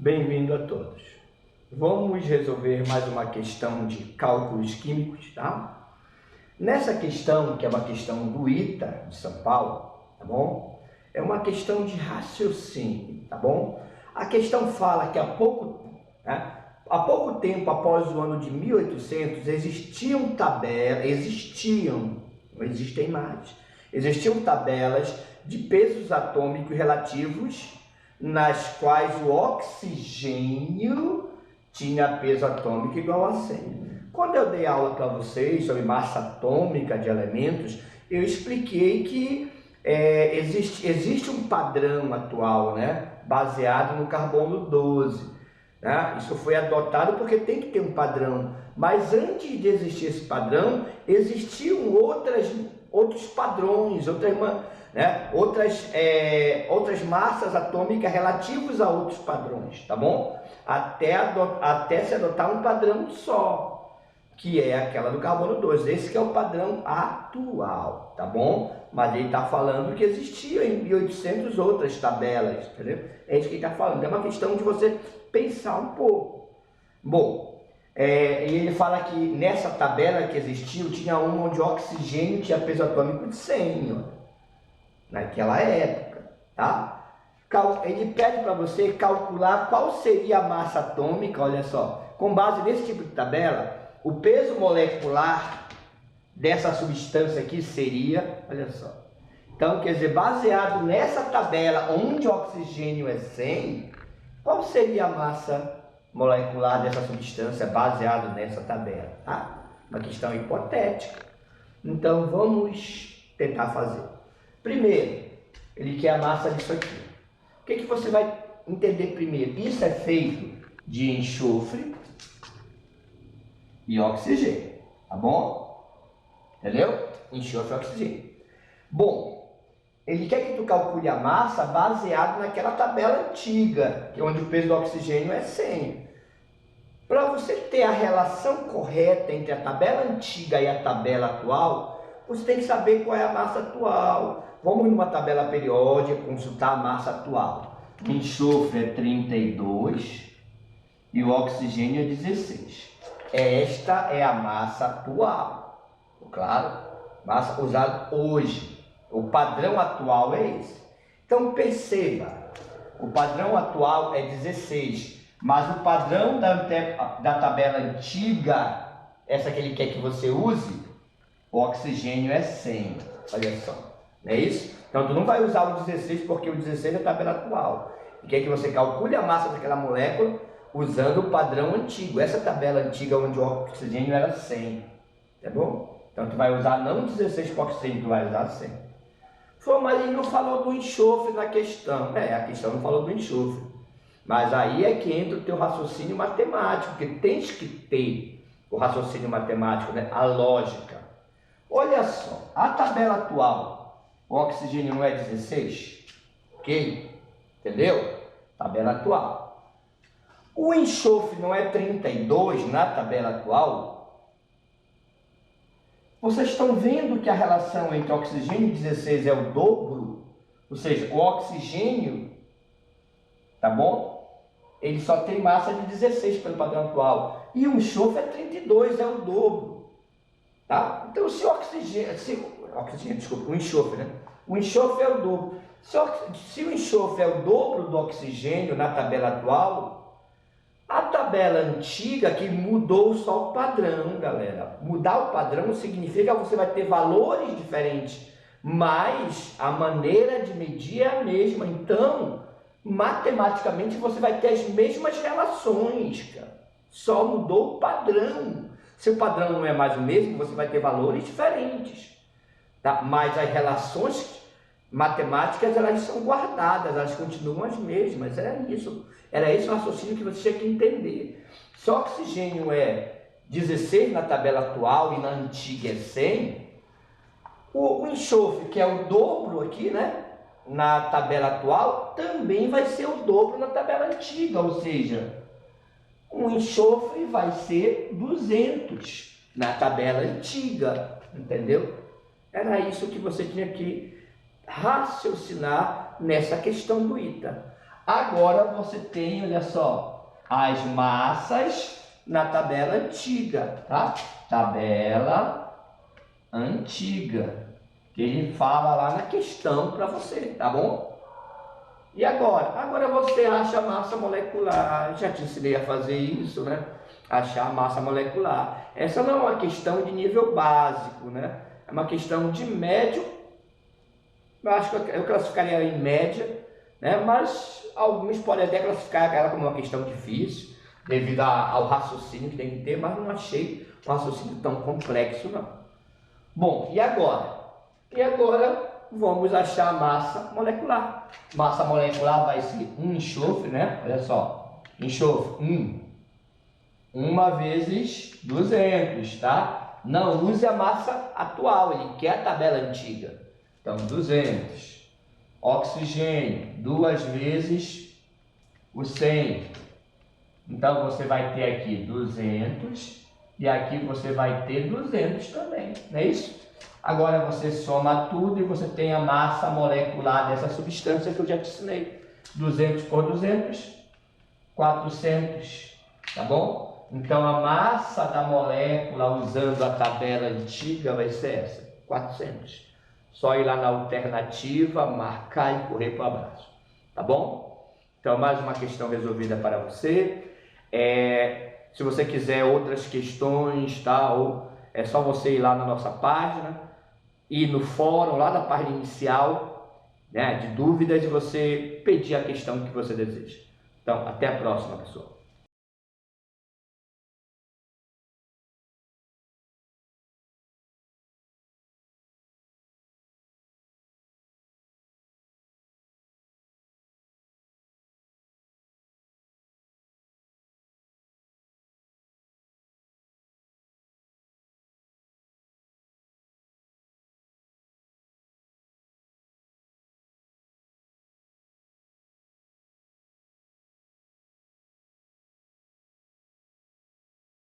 Bem-vindo a todos. Vamos resolver mais uma questão de cálculos químicos, tá? Nessa questão, que é uma questão do ITA de São Paulo, tá bom? É uma questão de raciocínio, tá bom? A questão fala que há pouco tempo após o ano de 1800 existiam, não existem mais, existiam tabelas de pesos atômicos relativos nas quais o oxigênio tinha peso atômico igual a 100. Quando eu dei aula para vocês sobre massa atômica de elementos, eu expliquei que existe um padrão atual, né, baseado no carbono 12. Né? Isso foi adotado porque tem que ter um padrão, mas antes de existir esse padrão, existiam outros padrões, outras massas atômicas relativas a outros padrões, tá bom? Até se adotar um padrão só, que é aquela do carbono 12. Esse que é o padrão atual, tá bom? Mas ele está falando que existiam em 1800 outras tabelas, entendeu? É isso que ele está falando. É uma questão de você pensar um pouco. Bom, e ele fala que nessa tabela que existiu, tinha uma onde o oxigênio tinha peso atômico de 100, ó, naquela época, tá? Ele pede para você calcular qual seria a massa atômica, olha só, com base nesse tipo de tabela, o peso molecular dessa substância aqui seria, olha só. Então, quer dizer, baseado nessa tabela onde o oxigênio é 100, qual seria a massa molecular dessa substância baseado nessa tabela? Tá? Uma questão hipotética. Então, vamos tentar fazer. Primeiro, ele quer a massa disso aqui. O que você vai entender primeiro? Isso é feito de enxofre e oxigênio, tá bom? Entendeu? Enxofre e oxigênio. Bom, ele quer que tu calcule a massa baseado naquela tabela antiga, que é onde o peso do oxigênio é 100. Para você ter a relação correta entre a tabela antiga e a tabela atual, você tem que saber qual é a massa atual. Vamos numa tabela periódica consultar a massa atual. O enxofre é 32 e o oxigênio é 16. Esta é a massa atual. Claro, massa usada hoje. O padrão atual é esse. Então perceba, o padrão atual é 16, mas o padrão da tabela antiga, essa que ele quer que você use, o oxigênio é 100. Olha só, não é isso? Então tu não vai usar o 16 porque o 16 é a tabela atual. Ele quer que você calcule a massa daquela molécula usando o padrão antigo. Essa tabela antiga onde o oxigênio era 100, tá bom? Então tu vai usar não 16 para o oxigênio, tu vai usar 100. Mas ele não falou do enxofre na questão. A questão não falou do enxofre. Mas aí é que entra o teu raciocínio matemático, porque tens que ter o raciocínio matemático, né? A lógica. Olha só, a tabela atual, o oxigênio não é 16? Ok? Entendeu? Tabela atual. O enxofre não é 32 na tabela atual? Vocês estão vendo que a relação entre oxigênio e 16 é o dobro? Ou seja, o oxigênio, tá bom? Ele só tem massa de 16 pelo padrão atual. E o enxofre é 32, é o dobro. Tá? Então, o enxofre, né? O enxofre é o dobro. Se o enxofre é o dobro do oxigênio na tabela atual, a tabela antiga que mudou só o padrão, galera. Mudar o padrão significa que você vai ter valores diferentes, mas a maneira de medir é a mesma. Então, matematicamente, você vai ter as mesmas relações, cara. Só mudou o padrão. Se o padrão não é mais o mesmo, você vai ter valores diferentes. Tá? Mas as relações matemáticas, elas são guardadas, elas continuam as mesmas. Era esse o raciocínio que você tinha que entender. Se o oxigênio é 16 na tabela atual e na antiga é 100, o enxofre, que é o dobro aqui, né, na tabela atual, também vai ser o dobro na tabela antiga, ou seja, o enxofre vai ser 200 na tabela antiga, entendeu? Era isso que você tinha que raciocinar nessa questão do ITA. Agora você tem, olha só, as massas na tabela antiga, tá? Tabela antiga, que ele fala lá na questão para você, tá bom? E agora? Agora você acha a massa molecular. Já te ensinei a fazer isso, né? Achar a massa molecular. Essa não é uma questão de nível básico, né? É uma questão de médio. Eu acho que eu classificaria em média, né? Mas alguns podem até classificar ela como uma questão difícil, devido ao raciocínio que tem que ter, mas não achei um raciocínio tão complexo, não. Bom, e agora? E agora vamos achar a massa molecular. Massa molecular vai ser um enxofre, né? Olha só, enxofre, 1 vezes 200, tá? Não use a massa atual, ele quer a tabela antiga. Então, 200. Oxigênio, 2 vezes o 100. Então, você vai ter aqui 200 e aqui você vai ter 200 também, não é isso? Agora você soma tudo e você tem a massa molecular dessa substância que eu já te ensinei. 200 por 200, 400, tá bom? Então a massa da molécula usando a tabela antiga vai ser essa, 400. Só ir lá na alternativa, marcar e correr para o abraço, tá bom? Então mais uma questão resolvida para você. Se você quiser outras questões, tá? Ou é só você ir lá na nossa página e no fórum, lá na página inicial, né, de dúvidas, e você pedir a questão que você deseja. Então, até a próxima, pessoal.